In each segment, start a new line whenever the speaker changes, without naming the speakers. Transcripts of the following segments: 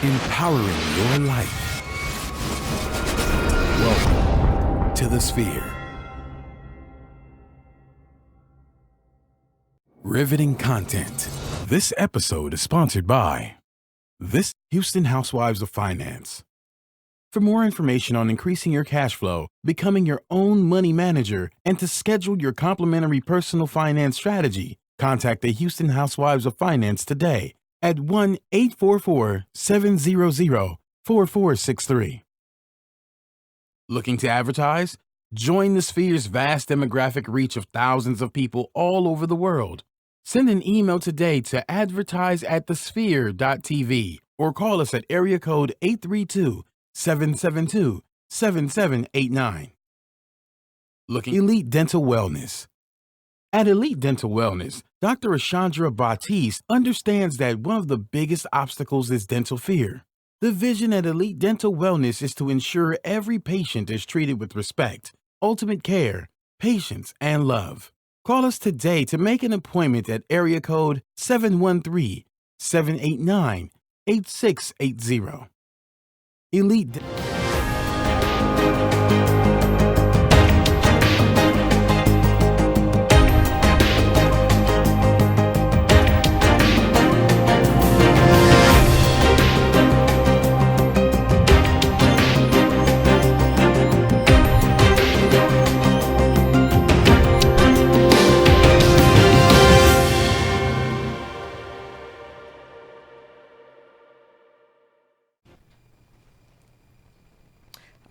empowering your life. Welcome to the Sphere. Riveting content. This episode is sponsored by this Houston Housewives of Finance. For more information on increasing your cash flow, becoming your own money manager, and to schedule your complimentary personal finance strategy, contact the Houston Housewives of Finance today at 1-844-700-4463. Looking to advertise? Join the Sphere's vast demographic reach of thousands of people all over the world. Send an email today to advertise@thesphere.tv or call us at area code 832-772-7789. Looking Elite Dental Wellness. At Elite Dental Wellness, Dr. Ashandra Batiste understands that one of the biggest obstacles is dental fear. The vision at Elite Dental Wellness is to ensure every patient is treated with respect, ultimate care, patience, and love. Call us today to make an appointment at area code 713-789-8680. Elite.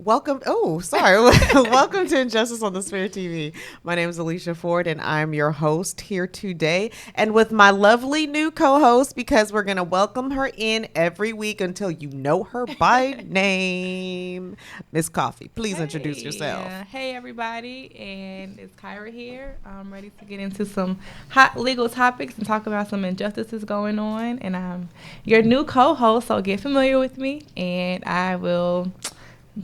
Welcome to Injustice on the Sphere TV. My name is Alicia Ford, and I'm your host here today, and with my lovely new co-host, because we're going to welcome her in every week until you know her by name. Miss Coffee, please introduce yourself.
Hey, everybody, and it's Kyra here. I'm ready to get into some hot legal topics and talk about some injustices going on, and I'm your new co-host, so get familiar with me, and I will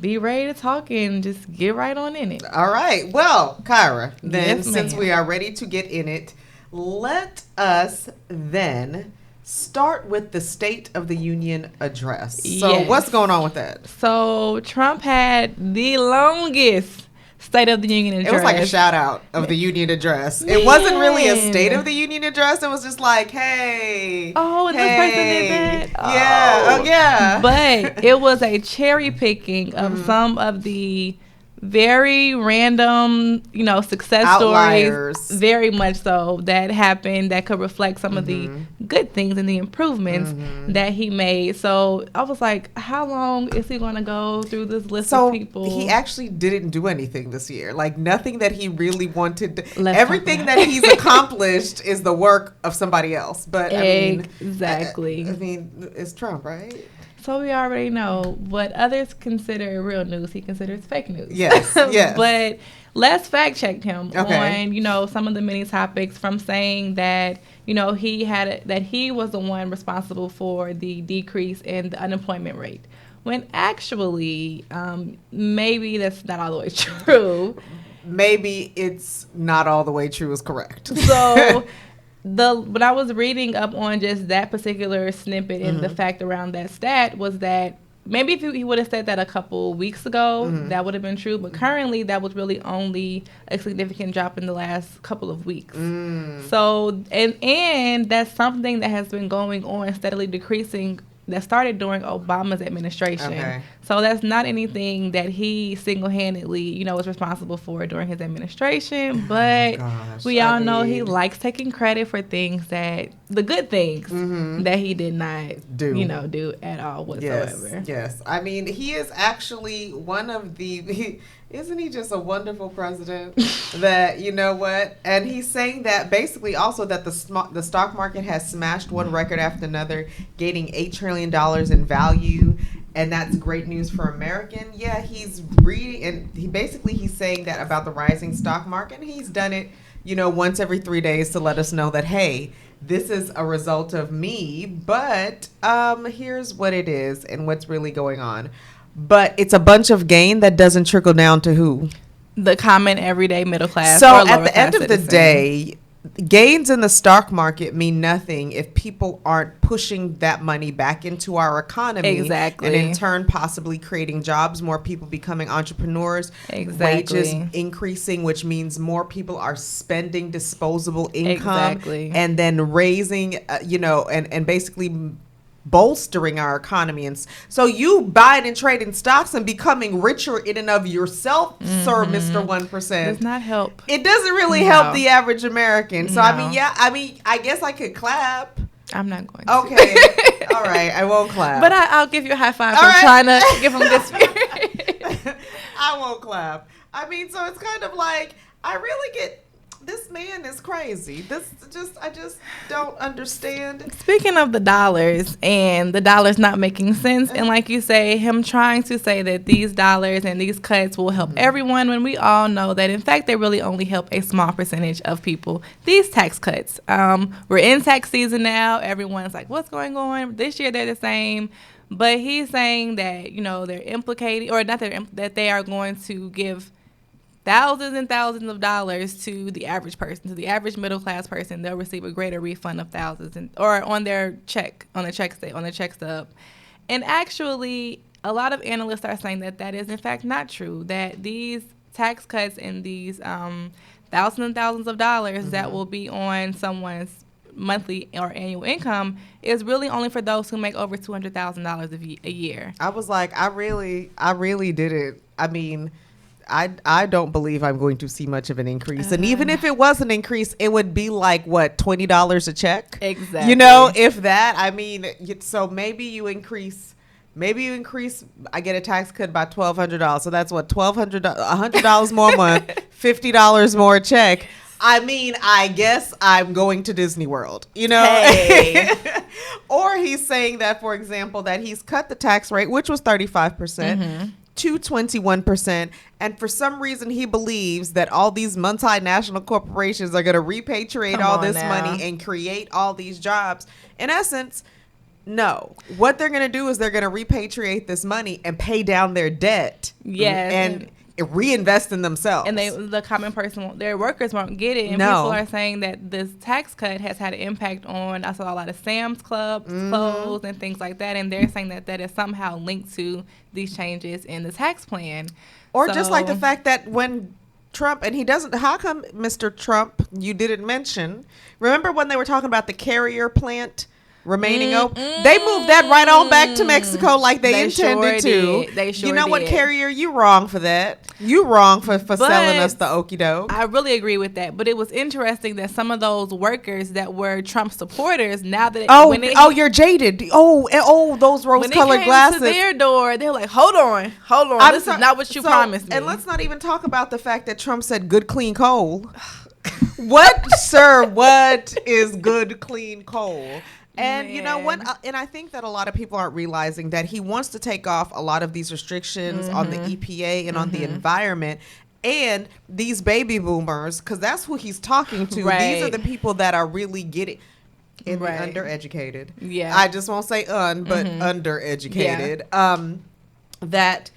be ready to talk and just get right on in it.
All right. Well, Kyra, then,
Yes,
since
ma'am.
we are ready to get in it, let us then start with the State of the Union address. So
Yes.
what's going on with that?
So Trump had the longest State of the Union address.
It was like a shout out of the Union address. It wasn't really a State of the Union address. It was just like, hey.
Oh, this person did that?
Yeah. Oh, yeah.
But it was a cherry picking of some of the very random, success
Outliers.
stories, very much so, that happened that could reflect some of the good things and the improvements that he made. So I was like, how long is he going to go through this list of people?
He actually didn't do anything this year. Like, nothing that he really wanted to.
Let's
Everything
talk
that he's accomplished is the work of somebody else. But
Exactly.
I mean, it's Trump, right?
So we already know what others consider real news, he considers fake news.
Yes, yes.
But let's fact check him
Okay.
on, some of the many topics, from saying that, that he was the one responsible for the decrease in the unemployment rate. When actually, maybe that's not all the way true.
Maybe it's not all the way true is correct.
So when I was reading up on just that particular snippet and the fact around that stat was that maybe if he would have said that a couple weeks ago, that would have been true. But currently, that was really only a significant drop in the last couple of weeks. So, and that's something that has been going on, steadily decreasing, that started during Obama's administration.
Okay.
So that's not anything that he single-handedly, was responsible for during his administration. But
Gosh,
we all
I
know he
mean-
likes taking credit for the good things that he did not do at all whatsoever.
Yes. I mean, he is actually one of the. Isn't he just a wonderful president? That, you know what? And he's saying that basically also that the stock market has smashed one record after another, gaining $8 trillion in value. And that's great news for American. Yeah, he's reading, and he's saying that about the rising stock market. And he's done it, once every 3 days to let us know that, hey, this is a result of me. But here's what it is and what's really going on. But it's a bunch of gain that doesn't trickle down to who?
The common everyday middle class.
So
or
at
lower
the end
class
of the
citizen.
day, gains in the stock market mean nothing if people aren't pushing that money back into our economy.
Exactly.
And in turn, possibly creating jobs, more people becoming entrepreneurs,
Exactly.
wages increasing, which means more people are spending disposable income.
Exactly.
And then raising, and basically bolstering our economy. And so you buying and trading stocks and becoming richer in and of yourself, sir, Mr. 1%,
Does not help.
it doesn't really
No.
help the average American. So
No.
I guess I could clap.
I'm not going to.
Okay. All right, I won't clap.
But I'll give you a high five
All
for
right.
trying to give them good spirit.
I won't clap. I mean, so it's kind of like, I really get, this man is crazy. I just don't understand.
Speaking of the dollars and the dollars not making sense, and like you say, him trying to say that these dollars and these cuts will help everyone, when we all know that in fact they really only help a small percentage of people. These tax cuts, we're in tax season now. Everyone's like, what's going on? This year they're the same. But he's saying that, they're implicating, or not that they are going to give thousands and thousands of dollars to the average person, to the average middle class person. They'll receive a greater refund of thousands, or on their check, on the check stub. And actually, a lot of analysts are saying that is in fact not true. That these tax cuts and these thousands and thousands of dollars that will be on someone's monthly or annual income is really only for those who make over $200,000 a year.
I was like, I really didn't. I mean, I don't believe I'm going to see much of an increase. And even if it was an increase, it would be like, what, $20 a check?
Exactly.
If that. I mean, so maybe you increase, I get a tax cut by $1,200. So that's what, $100 more a month, $50 more a check. I mean, I guess I'm going to Disney World,
Hey.
Or he's saying that, for example, that he's cut the tax rate, which was 35%. To 21%, and for some reason he believes that all these multinational corporations are going to repatriate all this money and create all these jobs. In essence, no. What they're going to do is they're going to repatriate this money and pay down their debt.
Yes.
And reinvest in themselves.
And the common person, their workers won't get it. And
No.
people are saying that this tax cut has had an impact on, I saw a lot of Sam's Club clothes and things like that. And they're saying that is somehow linked to these changes in the tax plan.
Or just like the fact that when Trump, and he doesn't, how come, Mr. Trump, you didn't mention, remember when they were talking about the Carrier plant remaining open? They moved that right on back to Mexico like they intended
sure
to.
They sure
You know what,
did.
Carrier, you wrong for that. You wrong for selling us the okie doke.
I really agree with that. But it was interesting that some of those workers that were Trump supporters, now that
You're jaded. Those rose-colored glasses.
To their door, they're like, hold on, this is not what you promised me.
And let's not even talk about the fact that Trump said good, clean coal. What, sir? What is good, clean coal? And you know what? And I think that a lot of people aren't realizing that he wants to take off a lot of these restrictions on the EPA and on the environment. And these baby boomers, because that's who he's talking to.
Right.
These are the people that are really getting in
Right.
the undereducated.
Yeah.
I just won't say but undereducated. That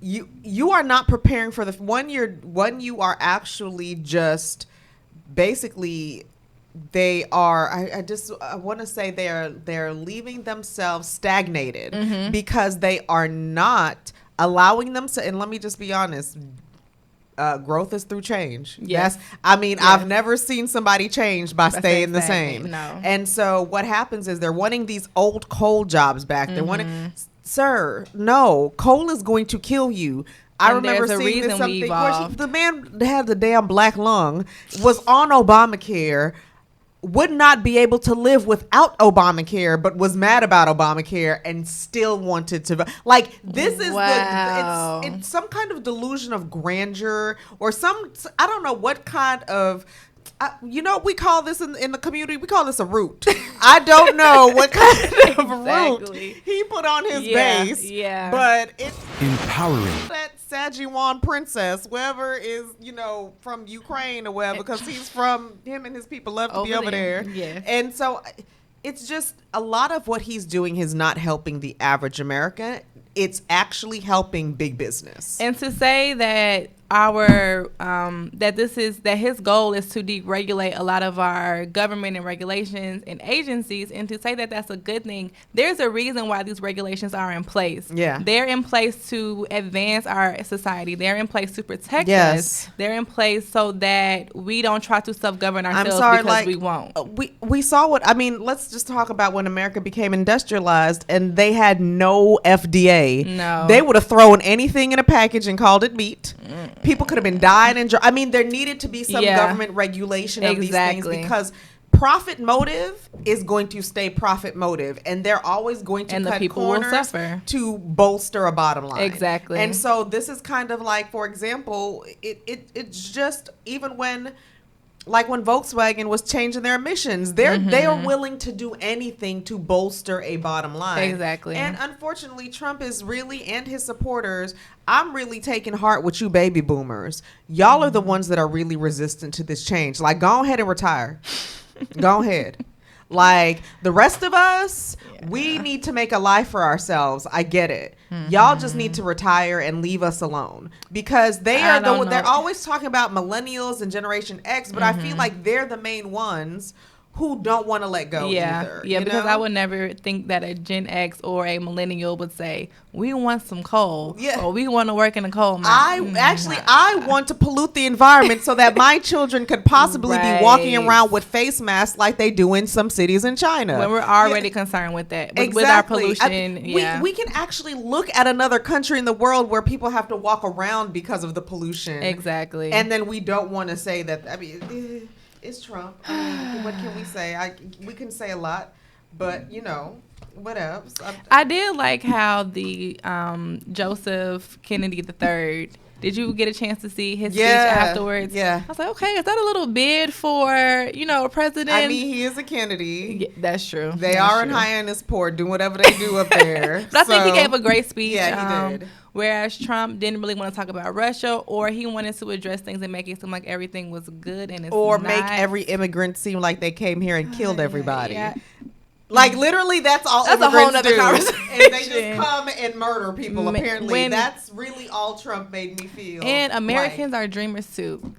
you are not preparing for when you are actually just basically. They are. I want to say they're leaving themselves stagnated because they are not allowing them to. And let me just be honest. Growth is through change.
Yes.
I've never seen somebody change by staying the same.
No.
And so what happens is they're wanting these old coal jobs back. They're wanting, sir, no, coal is going to kill you. I remember seeing this something where the man that had the damn black lung was on Obamacare, would not be able to live without Obamacare, but was mad about Obamacare and still wanted to. Like, this is it's some kind of delusion of grandeur or I don't know what kind of, we call this in the community, we call this a root. I don't know what kind of root he put on his base. Yeah. But it's
empowering.
That Sajiwan princess, whoever is, from Ukraine or wherever, because him and his people love to be over there.
Yeah.
And so it's just a lot of what he's doing is not helping the average American. It's actually helping big business.
And to say that our that his goal is to deregulate a lot of our government and regulations and agencies, and to say that that's a good thing. There's a reason why these regulations are in place.
Yeah.
They're in place to advance our society. They're in place to protect
Yes.
us. They're in place so that we don't try to self-govern ourselves because
like,
we won't.
We saw what I mean. Let's just talk about when America became industrialized and they had no FDA.
No.
They would have thrown anything in a package and called it meat. People could have been dying and I mean, there needed to be some government regulation of these things because profit motive is going to stay profit motive, and they're always going to cut corners to bolster a bottom line.
Exactly.
And so this is kind of like, for example, it's just even when Volkswagen was changing their emissions, they are willing to do anything to bolster a bottom line.
Exactly.
And unfortunately, Trump is really, and his supporters, I'm really taking heart with you baby boomers. Y'all are the ones that are really resistant to this change. Like, go ahead and retire. Go ahead. Like, the rest of us, we need to make a life for ourselves. I get it. Y'all just need to retire and leave us alone, because they're always talking about millennials and Generation X, but I feel like they're the main ones who don't want to let go either.
Yeah, because I would never think that a Gen X or a millennial would say, we want some coal, or we want to work in a coal mine.
I want to pollute the environment so that my children could possibly be walking around with face masks like they do in some cities in China.
When we're already concerned with that, with our pollution.
We can actually look at another country in the world where people have to walk around because of the pollution.
Exactly.
And then we don't want to say that, I mean, it's Trump. I mean, what can we say? We can say a lot, but what else?
I did like how the Joseph Kennedy III. Did you get a chance to see his speech afterwards?
Yeah.
I was like, okay, is that a little bid for president?
I mean, he is a Kennedy.
Yeah, that's true.
They are in high-end port, doing whatever they do up there.
But I think he gave a great speech.
Yeah, he did.
Whereas Trump didn't really want to talk about Russia, or he wanted to address things and make it seem like everything was good and it's
or
not.
make every immigrant seem like they came here and killed everybody. Yeah. Like, literally, that's all
that's
immigrants
a whole nother
do.
conversation.
And they just come and murder people, apparently. That's really all Trump made me feel.
And Americans are dreamers, too.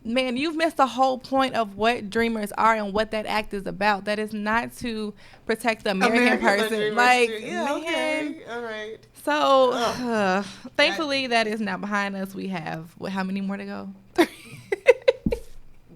Man, you've missed the whole point of what dreamers are and what that act is about. That is not to protect the American person. Like,
okay. All right.
So, thankfully, that is now behind us. We have, how many more to go?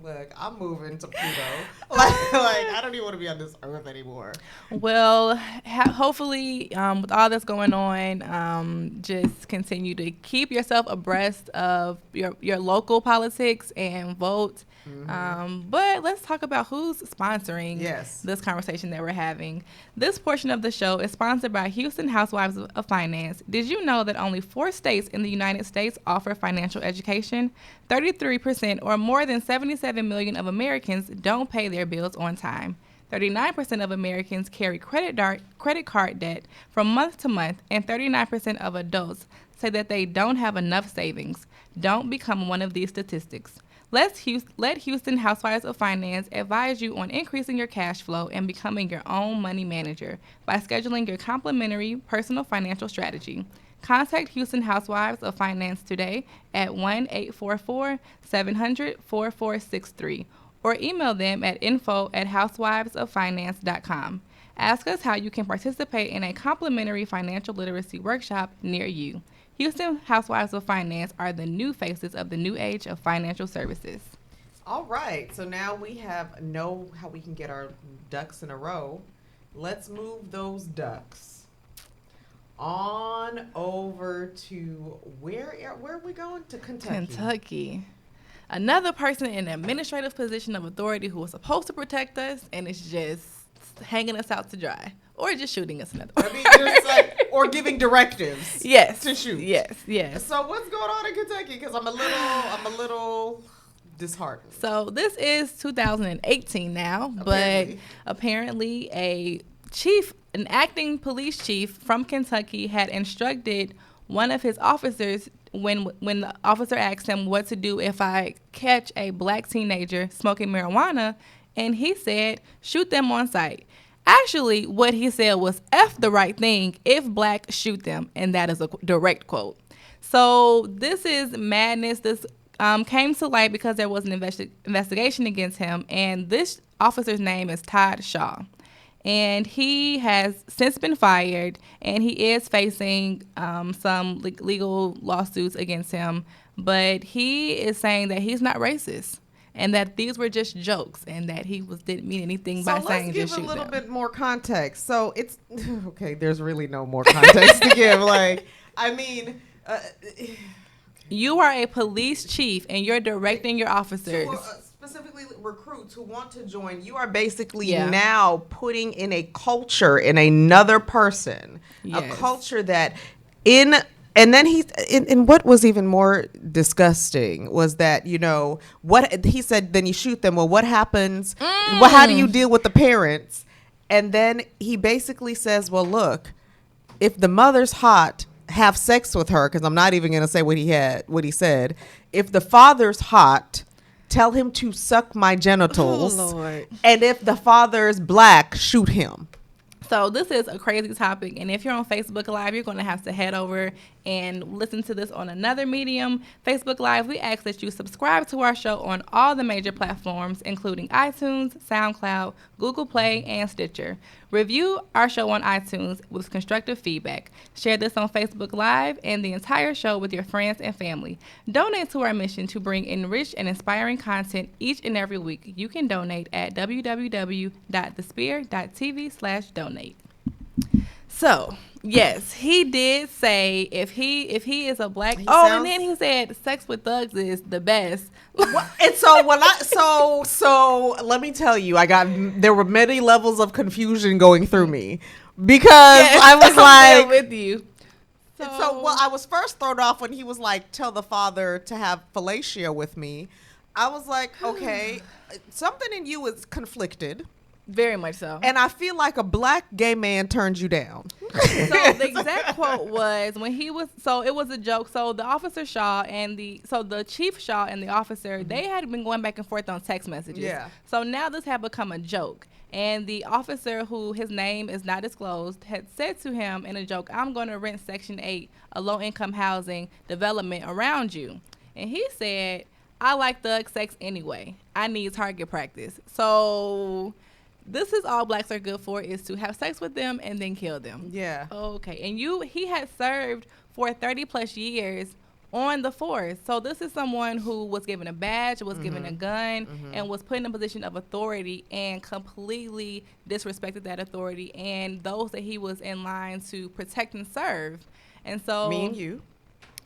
Look, I'm moving to Pluto. like I don't even want to be on this earth anymore.
Well, hopefully, with all that's going on, just continue to keep yourself abreast of your local politics and vote. But let's talk about who's sponsoring this conversation that we're having. This portion of the show is sponsored by Houston Housewives of Finance. Did you know that only 4 states in the United States offer financial education? 33%, or more than 77 million of Americans, don't pay their bills on time. 39% of Americans carry credit card debt from month to month, and 39% of adults say that they don't have enough savings. Don't become one of these statistics. Let Houston Housewives of Finance advise you on increasing your cash flow and becoming your own money manager by scheduling your complimentary personal financial strategy. Contact Houston Housewives of Finance today at 1-844-700-4463 or email them at info@housewivesoffinance.com. Ask us how you can participate in a complimentary financial literacy workshop near you. Houston Housewives of Finance are the new faces of the new age of financial services.
All right. So now we know how we can get our ducks in a row. Let's move those ducks on over to where are we going? To
Kentucky. Another person in an administrative position of authority who was supposed to protect us and is just hanging us out to dry. Or just shooting us another.
I mean, or giving directives. To shoot.
Yes.
So what's going on in Kentucky? Because I'm a little disheartened.
So this is 2018 now, but apparently an acting police chief from Kentucky had instructed one of his officers when the officer asked him what to do if I catch a black teenager smoking marijuana, and he said, shoot them on sight. Actually, what he said was, F the right thing, if black, shoot them, and that is a direct quote. So this is madness. This came to light because there was an investigation against him, and this officer's name is Todd Shaw. And he has since been fired, and he is facing some legal lawsuits against him. But he is saying that he's not racist, and that these were just jokes, and that he didn't mean anything by saying just shoot them.
So let's give a little bit more context. So it's okay. There's really no more context to give. Like, I mean,
you are a police chief, and you're directing your officers.
Specifically recruits who want to join, you are basically now putting in a culture in another person, a culture that and then he's and what was even more disgusting was that, you know, what he said, then you shoot them. Well, what happens? Well, how do you deal with the parents? And then he basically says, well, look, if the mother's hot, have sex with her, because I'm not even going to say what he said. If the father's hot, tell him to suck my genitals.
Oh, Lord.
And if the father's black, shoot him.
So this is a crazy topic, and if you're on Facebook Live, you're going to have to head over and listen to this on another medium. Facebook Live, we ask that you subscribe to our show on all the major platforms, including iTunes, SoundCloud, Google Play, and Stitcher. Review our show on iTunes with constructive feedback. Share this on Facebook Live and the entire show with your friends and family. Donate to our mission to bring enriched and inspiring content each and every week. You can donate at www.thespear.tv/donate. So, yes, he did say if he is a black and then he said sex with thugs is the best.
And so when so let me tell you, there were many levels of confusion going through me because I was like
with you.
So I was first thrown off when he was like, tell the father to have fellatio with me. I was like, okay, something in you is conflicted.
Very much so.
And I feel like a black gay man turned you down.
So the exact quote was when he was, so it was a joke. So the officer Shaw and the chief Shaw and the officer, they had been going back and forth on text messages.
Yeah.
So now this had become a joke. And the officer, who his name is not disclosed, had said to him in a joke, I'm going to rent Section 8, a low-income housing development around you. And he said, I like thug sex anyway. I need target practice. So this is all blacks are good for, is to have sex with them and then kill them.
Yeah.
Okay. And he had served for 30 plus years on the force. So this is someone who was given a badge, was given a gun, and was put in a position of authority and completely disrespected that authority and those that he was in line to protect and serve. And so
me and you.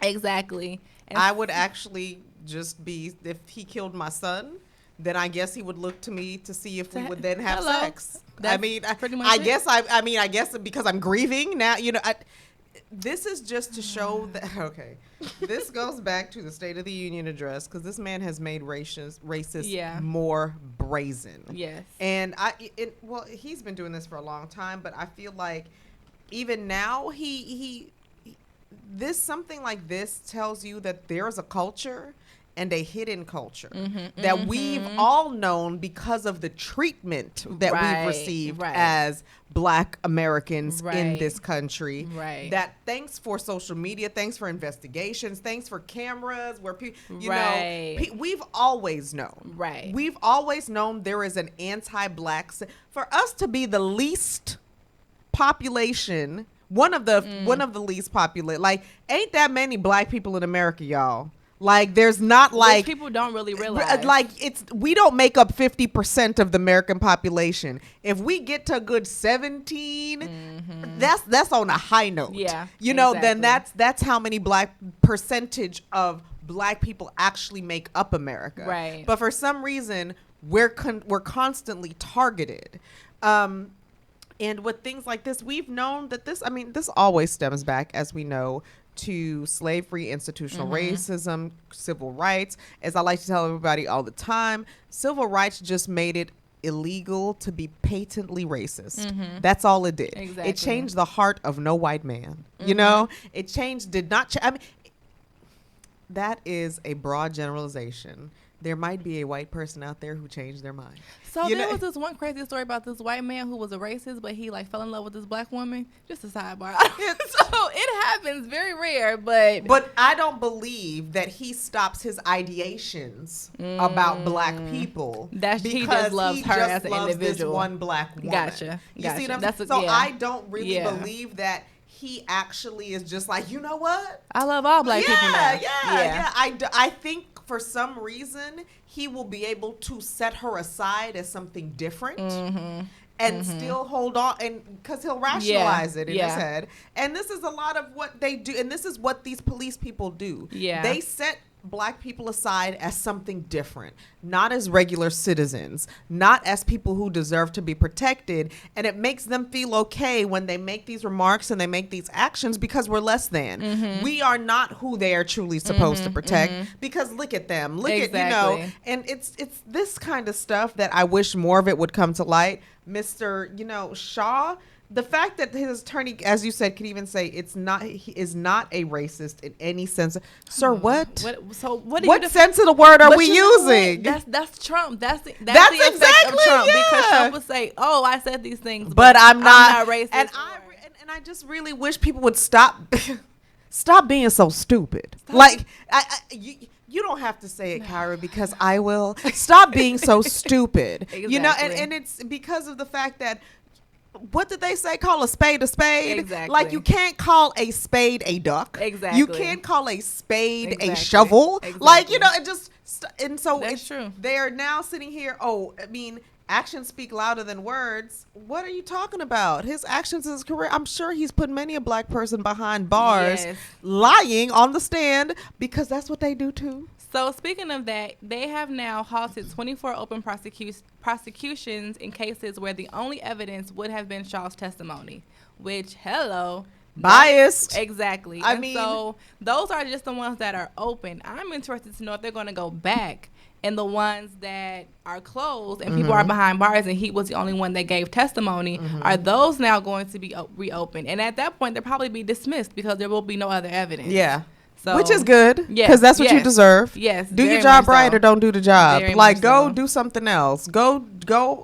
Exactly. And
I would actually just be, if he killed my son, then I guess he would look to me to see if we would then have sex.
That's pretty much it.
I guess because I'm grieving now, you know, this is just to show that, okay, this goes back to the State of the Union address, because this man has made racist more brazen.
Yes.
And he's been doing this for a long time, but I feel like even now something like this tells you that there's a culture and a hidden culture that we've all known because of the treatment that we've received as Black Americans in this country.
Right.
That thanks for social media, thanks for investigations, thanks for cameras, where people, we've always known.
Right.
We've always known there is an anti-Black. For us to be the least population, one of the least populated, like, ain't that many Black people in America, y'all. Like, there's not like,
which people don't really realize.
Like, we don't make up 50% of the American population. If we get to a good 17, that's on a high note.
Yeah,
you know, then that's how many percentage of Black people actually make up America.
Right.
But for some reason, we're constantly targeted. And with things like this, we've known that this always stems back, as we know, to slavery, institutional racism, civil rights. As I like to tell everybody all the time, civil rights just made it illegal to be patently racist. That's all it did.
Exactly.
It changed the heart of no white man. You know, it did not. I mean, that is a broad generalization. there might be a white person out there who changed their mind.
So there was this one crazy story about this white man who was a racist, but he like fell in love with this black woman. Just a sidebar. So it happens, very rare, but
I don't believe that he stops his ideations about black people.
That he just loves her as an individual.
This one black woman.
Gotcha.
You see what I'm saying? So
yeah.
I don't really believe that he actually is just like, you know what?
I love all black people now.
Yeah. I think for some reason he will be able to set her aside as something different. And still hold on, and because he'll rationalize it in his head. And this is a lot of what they do, and this is what these police people do.
Yeah.
They set black people aside as something different, not as regular citizens, not as people who deserve to be protected. And it makes them feel okay when they make these remarks and they make these actions because we're less than. We are not who they are truly supposed to protect because look at them. Look at, you know, and it's this kind of stuff that I wish more of it would come to light. Mr. Shaw, the fact that his attorney, as you said, could even say he is not a racist in any sense. Sir, what? What sense of the word are we using?
That's Trump. That's the
exactly,
effect of Trump because Trump would say, "Oh, I said these things,
but I'm not
racist."
And I just really wish people would stop being so stupid. You don't have to say it, Kyra, because I will. Stop being so stupid.
Exactly.
And it's because of the fact that, what did they say? Call a spade a spade?
Exactly.
Like, you can't call a spade a duck.
Exactly.
You can't call a spade a shovel.
Exactly.
Like, it just, and so
that's true.
They are now sitting here, actions speak louder than words. What are you talking about? His actions in his career, I'm sure he's put many a black person behind bars, lying on the stand, because that's what they do too.
So speaking of that, they have now halted 24 open prosecutions in cases where the only evidence would have been Shaw's testimony, which,
biased.
Exactly. So those are just the ones that are open. I'm interested to know if they're going to go back and the ones that are closed and people are behind bars and he was the only one that gave testimony, are those now going to be reopened? And at that point, they'll probably be dismissed because there will be no other evidence.
Yeah.
So,
which is good, because that's what you deserve.
Yes.
Do your job right or don't do the job.
Very
like,
much
go
so.
do something else. Go.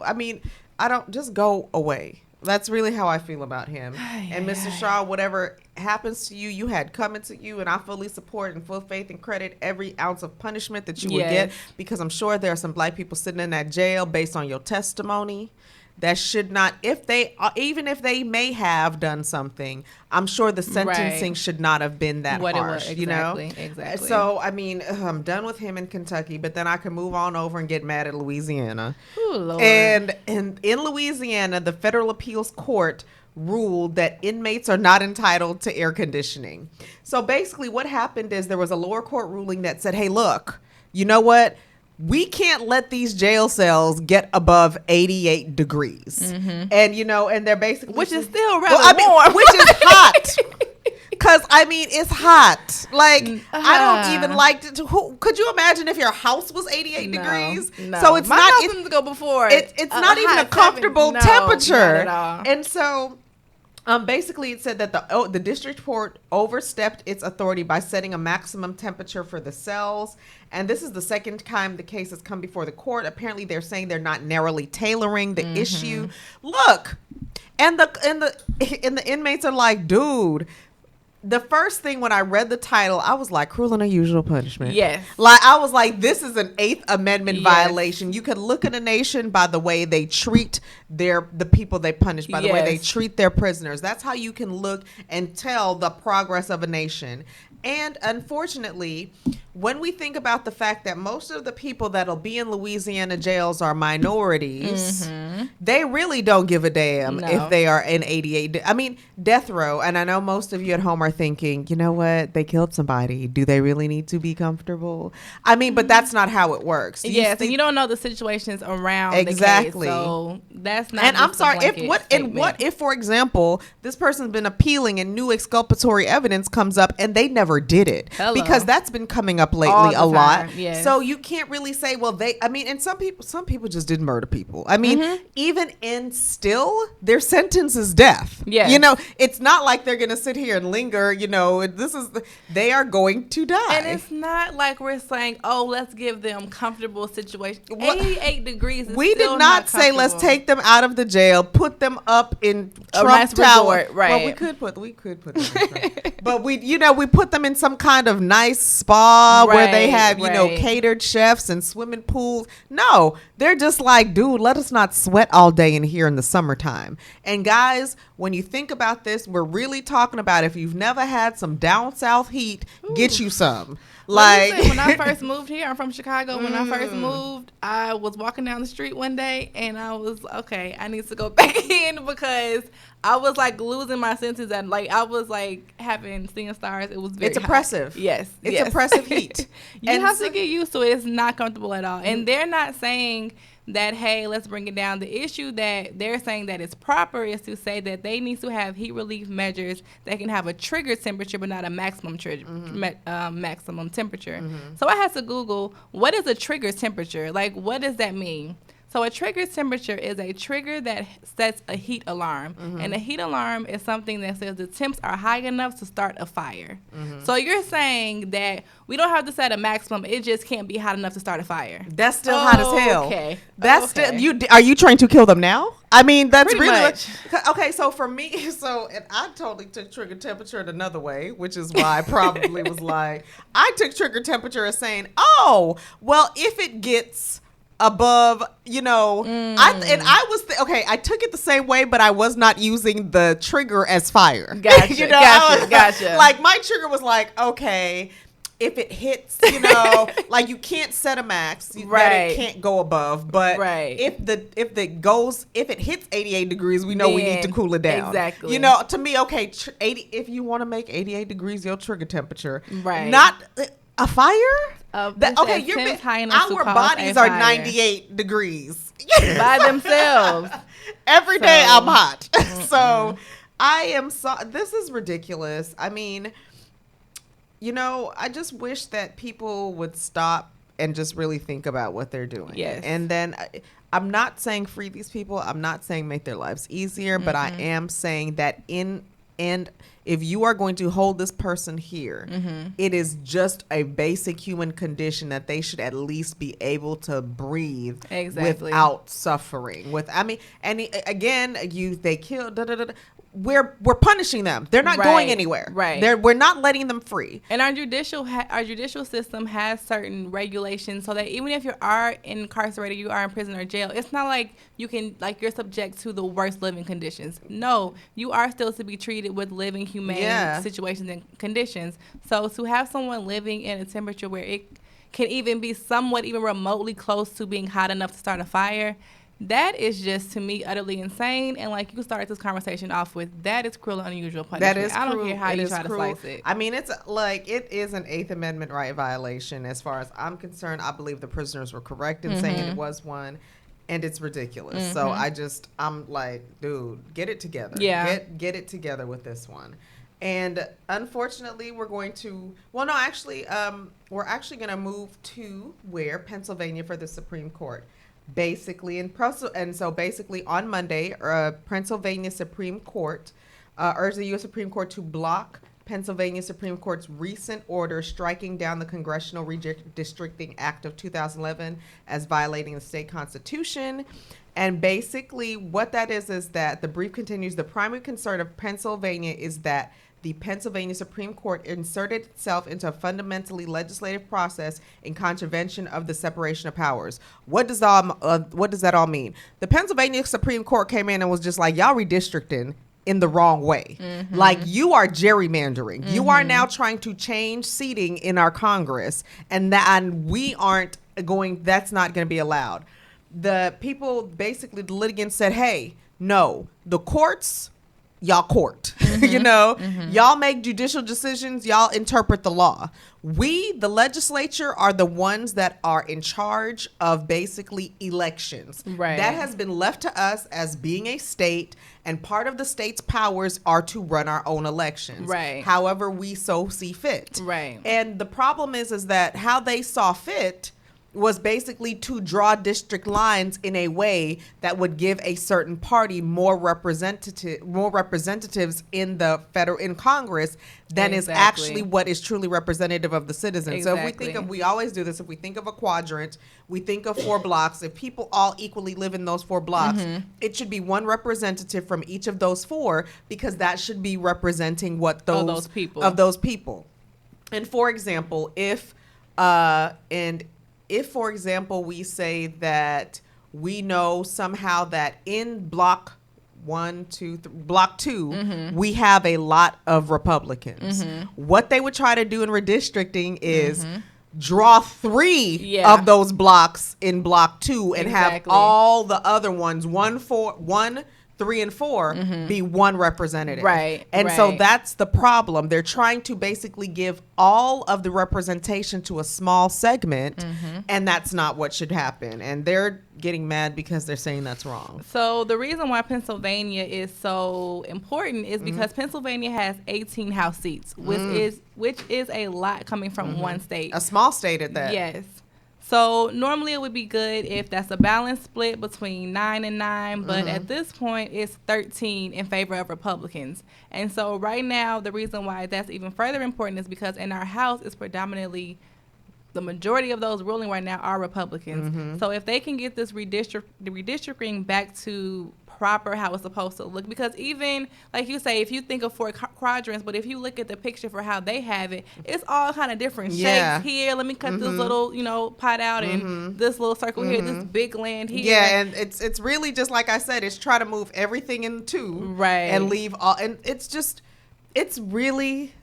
I don't just go away. That's really how I feel about him. And Mr. Shaw, whatever happens to you, you had coming to you, and I fully support and full faith and credit every ounce of punishment that you would get, because I'm sure there are some black people sitting in that jail based on your testimony that should not, even if they may have done something, I'm sure the sentencing should not have been that harsh.
Exactly.
So, I'm done with him in Kentucky, but then I can move on over and get mad at Louisiana.
Ooh, Lord.
And in Louisiana, the federal appeals court ruled that inmates are not entitled to air conditioning. So basically what happened is there was a lower court ruling that said, hey, look, you know what? We can't let these jail cells get above 88 degrees. And, and they're basically...
Which is still rather warm.
Which is hot. Because, it's hot. Like, I don't even like to... could you imagine if your house was 88 degrees?
No.
So it's
My
not...
house didn't go before.
It's not even a comfortable temperature.
Not at all.
And so... basically, it said that the district court overstepped its authority by setting a maximum temperature for the cells. And this is the second time the case has come before the court. Apparently, they're saying they're not narrowly tailoring the issue. Look, and the inmates are like, dude. The first thing when I read the title, I was like, cruel and unusual punishment.
Yes.
Like, I was like, this is an 8th Amendment violation. You could look at a nation by the way they treat the people they punish, by the way they treat their prisoners. That's how you can look and tell the progress of a nation. And unfortunately, when we think about the fact that most of the people that'll be in Louisiana jails are minorities, they really don't give a damn if they are in 88. Death row. And I know most of you at home are thinking, you know what? They killed somebody. Do they really need to be comfortable? But that's not how it works.
And you don't know the situations around the case, so that's not.
And I'm sorry, what if, for example, this person's been appealing and new exculpatory evidence comes up and they never ever did it.
Hello.
Because that's been coming up
All
lately
the
a lot.
time, yes.
So you can't really say, well, and some people just didn't murder people. I mean, even in still, their sentence is death.
Yes.
You know, it's not like they're going to sit here and linger, you know, they are going to die.
And it's not like we're saying, oh, let's give them comfortable situations.
What-
88 degrees is
We
still
did not say let's
comfortable.
take them out of the jail, put them up in
A
Trump
nice
Tower.
resort, right.
Well, we could put them in Trump. But we put them in some kind of nice spa where they
Right,
have,
right.
catered chefs and swimming pools. No, they're just like, dude, let us not sweat all day in here in the summertime. And guys, when you think about this, we're really talking about if you've never had some down south heat, get you some.
Let me
Like
say, when I first moved here, I'm from Chicago. When I first moved, I was walking down the street one day and I was, okay, I need to go back in because I was like losing my senses and like I was like seeing stars. It was very
It's
hot.
oppressive.
Yes.
It's
yes.
oppressive heat.
You
And
have
so-
to get used to it. It's not comfortable at all. And they're not saying that, hey, let's bring it down. The issue that they're saying that is proper is to say that they need to have heat relief measures that can have a trigger temperature but not a maximum maximum temperature. So I had to Google, what is a trigger temperature? Like, what does that mean? So a trigger temperature is a trigger that sets a heat alarm. And a heat alarm is something that says the temps are high enough to start a fire. So you're saying that we don't have to set a maximum. It just can't be hot enough to start a fire.
That's still hot as hell.
Okay.
That's
Okay.
still are you trying to kill them now? I mean, that's
Pretty
really
much.
okay. So for me, and I totally took trigger temperature in another way, which is why I probably was like, I took trigger temperature as saying, oh, well, if it gets above, I took it the same way, but I was not using the trigger as fire.
Gotcha, gotcha.
Like my trigger was like, okay, if it hits, like you can't set a max that
Right.
it can't go above, but
Right.
if it hits 88 degrees, we know we need to
Then,
cool it down.
exactly.
To me, okay, 80, if you want to make 88 degrees your trigger temperature,
Right.
not a fire.
It
Okay,
says
you're
temps high enough to
our
cause
bodies
a
are
fire.
98 degrees
By themselves.
every day.
So-
I'm hot. So I am this is ridiculous. I mean, I just wish that people would stop and just really think about what they're doing.
Yes.
And then I'm not saying free these people. I'm not saying make their lives easier, but I am saying that if you are going to hold this person here, it is just a basic human condition that they should at least be able to breathe
Exactly.
without suffering. They kill. We're punishing them. They're not going
Right,
anywhere.
right.
We're not letting them free.
And our judicial system has certain regulations so that even if you are incarcerated, you are in prison or jail, it's not like you're subject to the worst living conditions. No, you are still to be treated with living humane situations and conditions. So to have someone living in a temperature where it can even be somewhat even remotely close to being hot enough to start a fire, that is just, to me, utterly insane. And like you started this conversation off with, that is cruel and unusual punishment.
That is
I don't
cruel.
care how
It
you
is
try
cruel.
to slice it.
I mean, it is an 8th Amendment right violation as far as I'm concerned. I believe the prisoners were correct in saying it was one, and it's ridiculous. So I'm like, dude, get it together.
Yeah.
Get it together with this one. And unfortunately, we're actually going to move to Pennsylvania for the Supreme Court. Basically, basically on Monday, Pennsylvania Supreme Court urged the U.S. Supreme Court to block Pennsylvania Supreme Court's recent order striking down the Congressional Redistricting Act of 2011 as violating the state constitution. And basically what that is that the brief continues, the primary concern of Pennsylvania is that the Pennsylvania Supreme Court inserted itself into a fundamentally legislative process in contravention of the separation of powers. What does that all mean? The Pennsylvania Supreme Court came in and was just like, y'all redistricting in the wrong way. Like, you are gerrymandering. You are now trying to change seating in our Congress, and we aren't going. That's not going to be allowed. The litigants said, hey, no, the courts y'all court. Y'all make judicial decisions, y'all interpret the law. We, the legislature, are the ones that are in charge of basically elections.
Right.
That has been left to us as being a state, and part of the state's powers are to run our own elections.
Right.
However we so see fit.
Right.
And the problem is that how they saw fit was basically to draw district lines in a way that would give a certain party more representatives in in Congress than is actually what is truly representative of the citizens. So if we always do this, if we think of a quadrant, we think of 4 blocks. If people all equally live in those 4 blocks, it should be one representative from each of those 4, because that should be representing what those people. And for example, if for example, we say that we know somehow that in block 2, we have a lot of Republicans. What they would try to do in redistricting is draw 3 of those blocks in block 2 and have all the other ones, 1, 3, and 4 be one representative.
Right.
And so that's the problem. They're trying to basically give all of the representation to a small segment, and that's not what should happen. And they're getting mad because they're saying that's wrong.
So the reason why Pennsylvania is so important is because Pennsylvania has 18 House seats, which is a lot coming from one state.
A small state at that.
Yes. So normally it would be good if that's a balanced split between 9 and 9, but at this point it's 13 in favor of Republicans. And so right now the reason why that's even further important is because in our House it's predominantly the majority of those ruling right now are Republicans. So if they can get this redistricting back to proper how it's supposed to look, because even like you say, if you think of 4 quadrants, but if you look at the picture for how they have it, it's all kind of different shapes here. Let me cut this little pot out and this little circle here, this big land here.
Yeah, and it's really just like I said, it's try to move everything in 2 and leave all, and it's really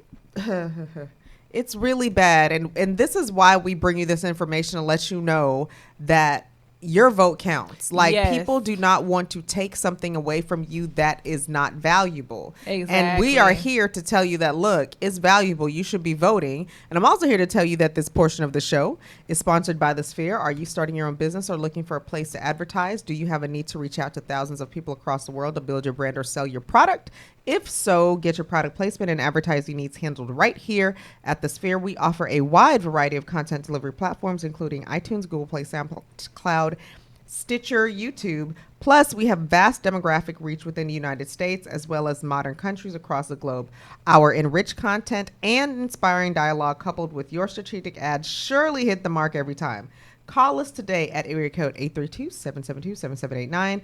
it's really bad. And this is why we bring you this information to let you know that your vote counts. Like, people do not want to take something away from you that is not valuable.
Exactly.
And we are here to tell you that, look, it's valuable. You should be voting. And I'm also here to tell you that this portion of the show is sponsored by The Sphere. Are you starting your own business or looking for a place to advertise? Do you have a need to reach out to thousands of people across the world to build your brand or sell your product? If so, get your product placement and advertising needs handled right here at The Sphere. We offer a wide variety of content delivery platforms, including iTunes, Google Play, SoundCloud, Stitcher, YouTube. Plus, we have vast demographic reach within the United States, as well as modern countries across the globe. Our enriched content and inspiring dialogue, coupled with your strategic ads, surely hit the mark every time. Call us today at area code 832-772-7789.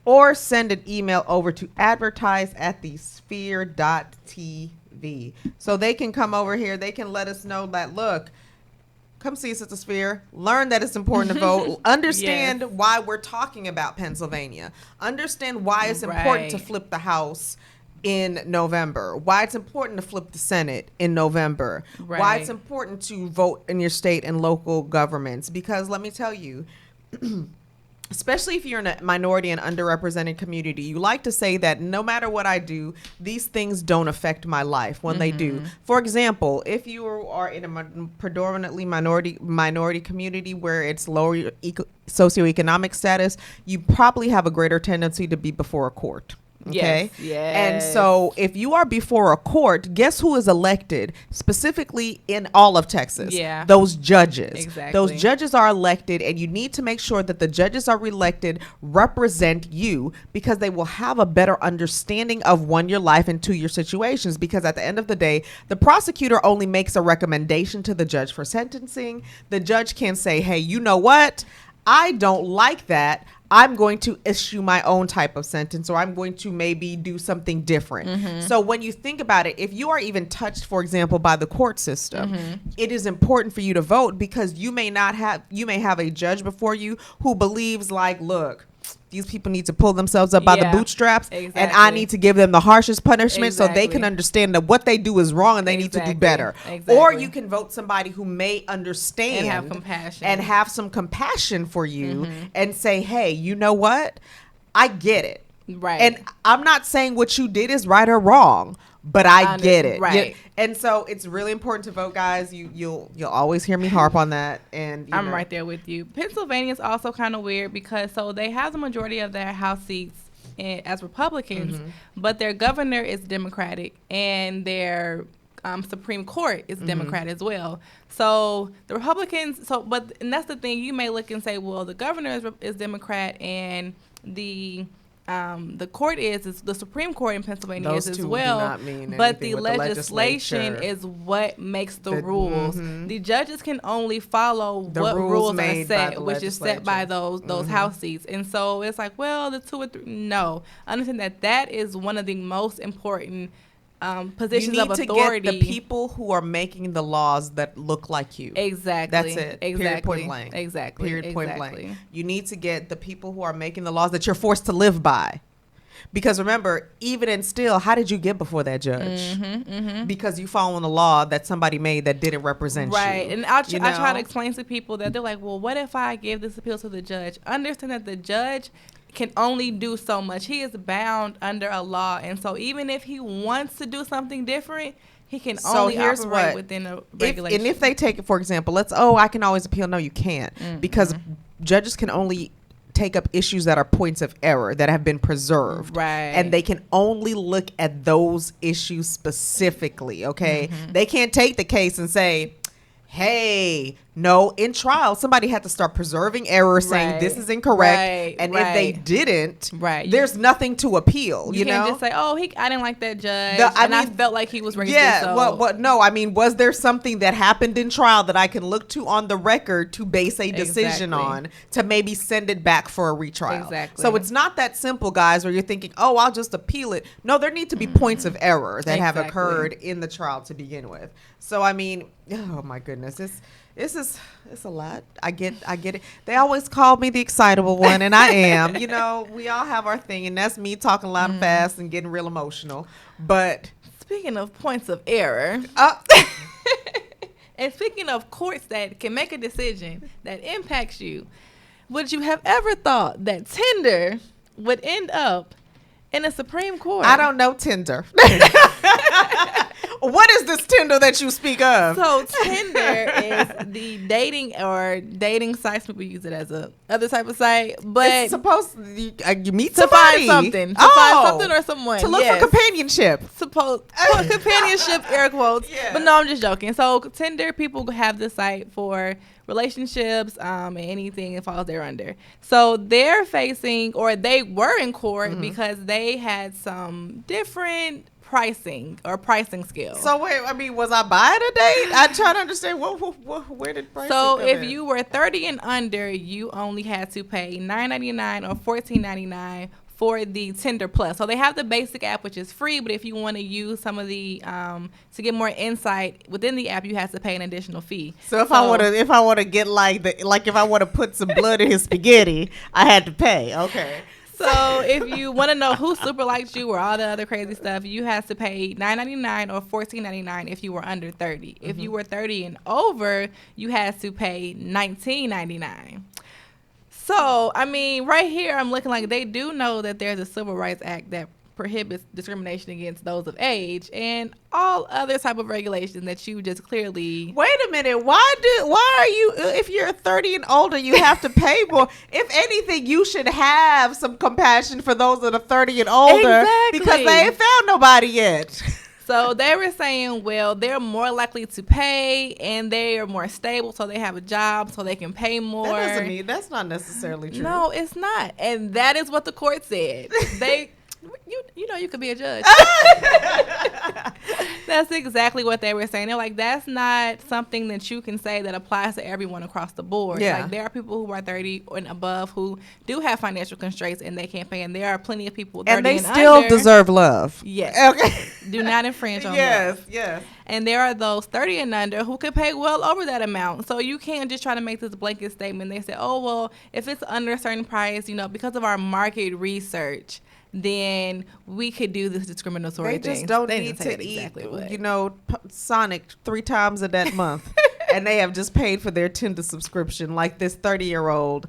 or send an email over to advertise@thesphere.tv. So they can come over here. They can let us know that, look, come see us at the Sphere. Learn that it's important to vote. Understand why we're talking about Pennsylvania. Understand why it's important to flip the House in November. Why it's important to flip the Senate in November. Why it's important to vote in your state and local governments. Because let me tell you, especially if you're in a minority and underrepresented community, you like to say that no matter what I do, these things don't affect my life when they do. For example, if you are in a predominantly minority community where it's lower socioeconomic status, you probably have a greater tendency to be before a court. Okay.
Yes.
And so if you are before a court, guess who is elected specifically in all of Texas?
Yeah.
Those judges.
Exactly.
Those judges are elected, and you need to make sure that the judges are elected represent you, because they will have a better understanding of, 1, your life, and 2, your situations. Because at the end of the day, the prosecutor only makes a recommendation to the judge for sentencing. The judge can say, hey, you know what? I don't like that. I'm going to issue my own type of sentence, or I'm going to maybe do something different. So when you think about it, if you are even touched, for example, by the court system, it is important for you to vote, because you may have a judge before you who believes like, look, these people need to pull themselves up by the bootstraps, and I need to give them the harshest punishment so they can understand that what they do is wrong and they need to do better. Or you can vote somebody who may understand
and have compassion
and have some compassion for you and say, hey, you know what? I get it.
Right.
And I'm not saying what you did is right or wrong, but I get it.
Right.
And so it's really important to vote, guys. You'll always hear me harp on that. And
I'm right there with you. Pennsylvania is also kind of weird because so they have the majority of their House seats as Republicans, but their governor is Democratic and their Supreme Court is Democrat as well. So the Republicans, and that's the thing. You may look and say, well, the governor is Democrat and the court is the Supreme Court in Pennsylvania
Those
is as
two
well.
do not mean
but the
anything with the
legislation
legislature.
is what makes the rules. The judges can only follow
The
what
rules
rules are
made by
set,
the
which is set by those House seats. And so it's like, well, the 2 or 3. No, understand that is one of the most important positions of authority.
You need to get the people who are making the laws that look like you.
Exactly.
That's it.
Exactly.
Period, point blank.
Exactly.
Period, point blank. You need to get the people who are making the laws that you're forced to live by. Because remember, even and still, how did you get before that judge? Because you following a law that somebody made that didn't represent you.
Right. And I try to explain to people that they're like, well, what if I give this appeal to the judge? Understand that the judge can only do so much. He is bound under a law. And so even if he wants to do something different, he can only operate within a regulation.
And if they take it, for example, I can always appeal. No, you can't. Because judges can only take up issues that are points of error that have been preserved.
Right.
And they can only look at those issues specifically, okay? They can't take the case and say, hey, no, in trial, somebody had to start preserving error, saying this is incorrect. And if they didn't, there's nothing to appeal. You
can't
know?
just say, oh, I didn't like that judge. I felt like he was racist.
Yeah,
so.
no, I mean, was there something that happened in trial that I can look to on the record to base a decision on to maybe send it back for a retrial?
Exactly.
So it's not that simple, guys, where you're thinking, oh, I'll just appeal it. No, there need to be points of error that have occurred in the trial to begin with. So, I mean, oh my goodness, it's a lot. I get it. They always call me the excitable one, and I am. You know, we all have our thing, and that's me talking loud and fast and getting real emotional. But
speaking of points of error, and speaking of courts that can make a decision that impacts you, would you have ever thought that Tinder would end up in a Supreme Court?
I don't know Tinder. What is this Tinder that you speak of?
So Tinder is the dating sites. People use it as a other type of site, but
it's supposed to, you meet
to
somebody.
find something or someone
to look for companionship.
Companionship, air quotes. Yeah. But no, I'm just joking. So Tinder, people have this site for relationships, and anything that falls there under. So they're facing, or they were in court because they had some different pricing scale.
So wait, I mean, was I buying a date? I'm trying to understand where did pricing
So
come
if
in?
you were 30 and under, you only had to pay $9.99 or $14.99 for the Tinder Plus. So they have the basic app, which is free, but if you want to use some of the to get more insight within the app, you have to pay an additional fee.
So if I want to get if I want to put some blood in his spaghetti, I had to pay. Okay.
So if you want to know who super liked you or all the other crazy stuff, you have to pay $9.99 or $14.99 if you were under 30. If you were 30 and over, you had to pay $19.99. So, I mean, right here, I'm looking like they do know that there's a Civil Rights Act that prohibits discrimination against those of age and all other type of regulations that you just clearly.
Wait a minute. Why are you, if you're 30 and older, you have to pay more? If anything, you should have some compassion for those that are 30 and older.
Exactly.
Because they ain't found nobody yet.
So they were saying, well, they're more likely to pay and they are more stable, so they have a job, so they can pay more.
That doesn't mean, that's not necessarily true.
No, it's not. And that is what the court said. You know you could be a judge. That's exactly what they were saying. They're like, that's not something that you can say that applies to everyone across the board.
Yeah.
Like, there are people who are 30 and above who do have financial constraints and they can't pay. And there are plenty of people 30
and they
and
still
under.
deserve love.
Yes.
Okay.
Do not infringe on love.
Yes.
And there are those 30 and under who could pay well over that amount. So you can't just try to make this blanket statement. They say, oh, well, if it's under a certain price, because of our market research, then we could do this discriminatory thing.
They just don't need to eat, Sonic 3 times in that month. And they have just paid for their Tinder subscription like this 30-year-old.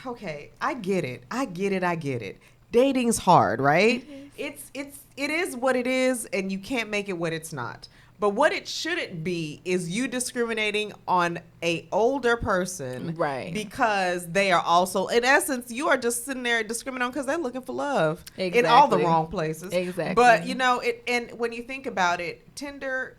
Okay, I get it. I get it. Dating's hard, right? It is what it is, and you can't make it what it's not. But what it shouldn't be is you discriminating on a older person,
Right?
Because they are also, in essence, you are just sitting there discriminating because they're looking for love in
Exactly.
all the wrong places.
Exactly.
But and when you think about it, Tinder.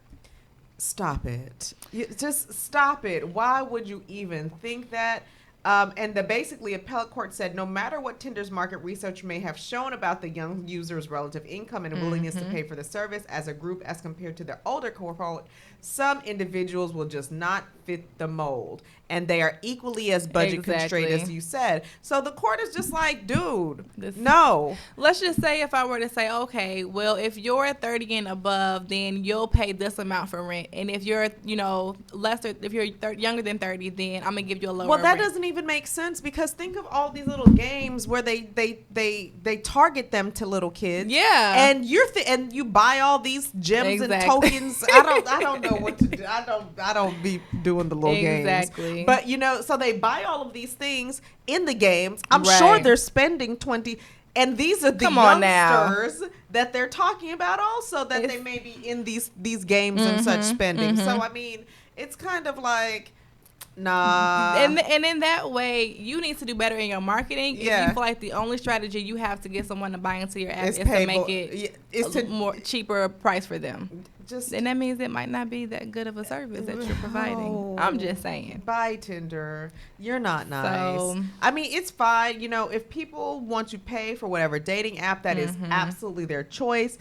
Stop it. Just stop it. Why would you even think that? And basically appellate court said no matter what Tinder's market research may have shown about the young user's relative income and willingness to pay for the service as a group as compared to their older cohort, some individuals will just not fit the mold. And they are equally as budget constrained as you said. So the court is just like, dude, no.
Let's just say if I were to say, okay, well, if you're 30 and above, then you'll pay this amount for rent. And if you're, lesser, if you're younger than 30, then I'm going to give you a lower
Well, that
rent.
doesn't even make sense because think of all these little games where they target them to little kids.
Yeah.
And and you buy all these gems and tokens. I don't know what to do. I don't be doing the little games.
Exactly.
But so they buy all of these things in the games. I'm sure they're spending 20, and these are the youngsters that they're talking about also that they may be in these games and such spending. So I mean, it's kind of like, nah.
And in that way, you need to do better in your marketing. If you feel like the only strategy you have to get someone to buy into your app is to make it more cheaper price for them. And that means it might not be that good of a service that you're providing. I'm just saying.
Bye, Tinder. You're not nice. I mean, it's fine. If people want to pay for whatever dating app, that is absolutely their choice.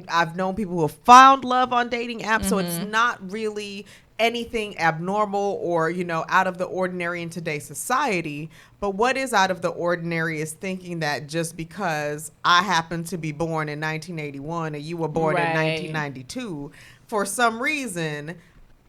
I've known people who have found love on dating apps, so it's not really anything abnormal or out of the ordinary in today's society. But what is out of the ordinary is thinking that just because I happen to be born in 1981 and you were born in 1992, for some reason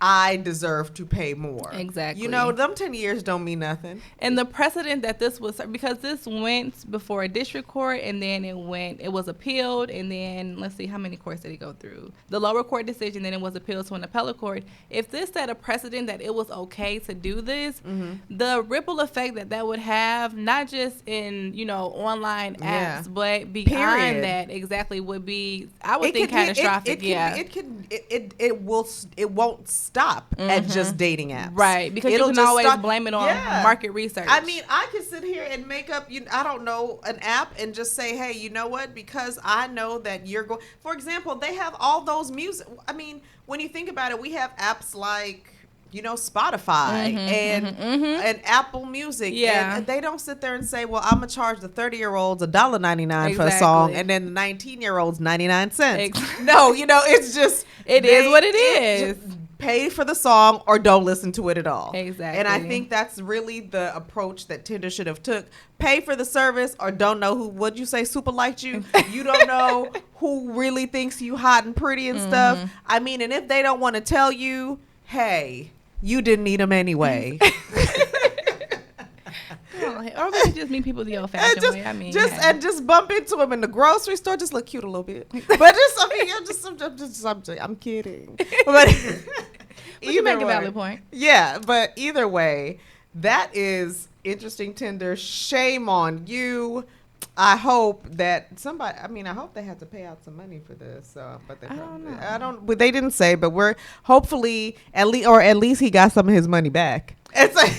I deserve to pay more.
Exactly.
Them 10 years don't mean nothing.
And the precedent that this was, because this went before a district court and then it was appealed, and then let's see, how many courts did it go through? The lower court decision, then it was appealed to an appellate court. If this set a precedent that it was okay to do this, the ripple effect that would have, not just in, online apps, but beyond that, exactly, would be, I would think, catastrophic.
It won't stop at just dating apps.
Right, because you can always blame it on market research.
I mean, I could sit here and make up, I don't know, an app and just say, hey, you know what? Because I know that you're going, for example, they have all those music. I mean, when you think about it, we have apps like, Spotify and Apple Music.
Yeah.
And they don't sit there and say, well, I'm going to charge the 30-year-olds $1.99 for a song and then the 19-year-olds 99 cents. No, it's just.
It is what it is.
Pay for the song or don't listen to it at all.
Exactly.
And I think that's really the approach that Tinder should have took. Pay for the service or don't know who, what'd you say, super liked you? You don't know who really thinks you hot and pretty and stuff. I mean, and if they don't want to tell you, hey, you didn't need them anyway.
Or we could just meet people the old-fashioned way. I mean,
just bump into them in the grocery store. Just look cute a little bit, but I'm kidding. But
you make a valid point.
Yeah, but either way, that is interesting. Tinder, shame on you. I hope that somebody. I mean, I hope they had to pay out some money for this. But they probably, I don't. But they didn't say. But we're hopefully at least he got some of his money back. It's like,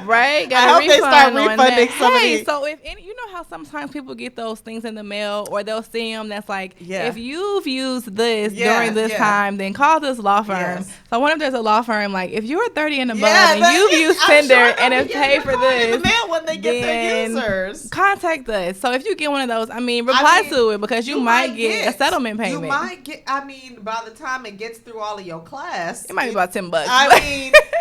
right.
I hope they start refunding some of these.
So if you know how sometimes people get those things in the mail or they'll see them that's like, if you've used this during this time, then call this law firm. Yes. So I wonder if there's a law firm like if you're 30 and above and you've used Tinder and have paid for this,
in the mail when they get their users,
contact us. So if you get one of those, reply to it because you might get a settlement payment.
You might get. By the time it gets through all of your class,
it might be about $10.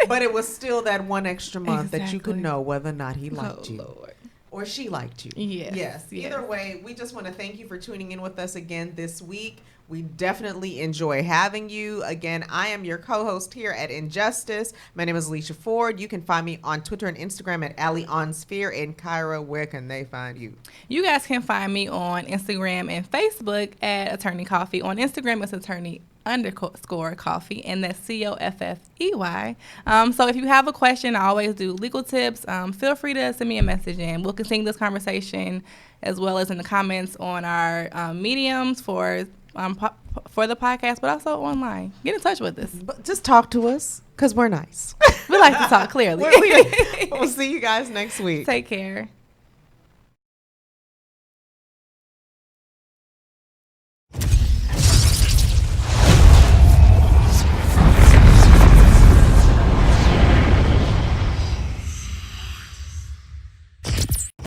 But it was still that one extra month that you could know whether or not he liked you.
Lord.
Or she liked you.
Yes.
Either way, we just want to thank you for tuning in with us again this week. We definitely enjoy having you. Again, I am your co-host here at Injustice. My name is Alicia Ford. You can find me on Twitter and Instagram at Ali on Sphere. And Kyra, where can they find you?
You guys can find me on Instagram and Facebook at Attorney Coffee. On Instagram, it's attorney_coffee, and that's COFFEY. So if you have a question, I always do legal tips. Feel free to send me a message, and we'll continue this conversation as well as in the comments on our mediums for the podcast, but also online. Get in touch with us.
But just talk to us, because we're nice.
We like to talk clearly.
We'll see you guys next week.
Take care.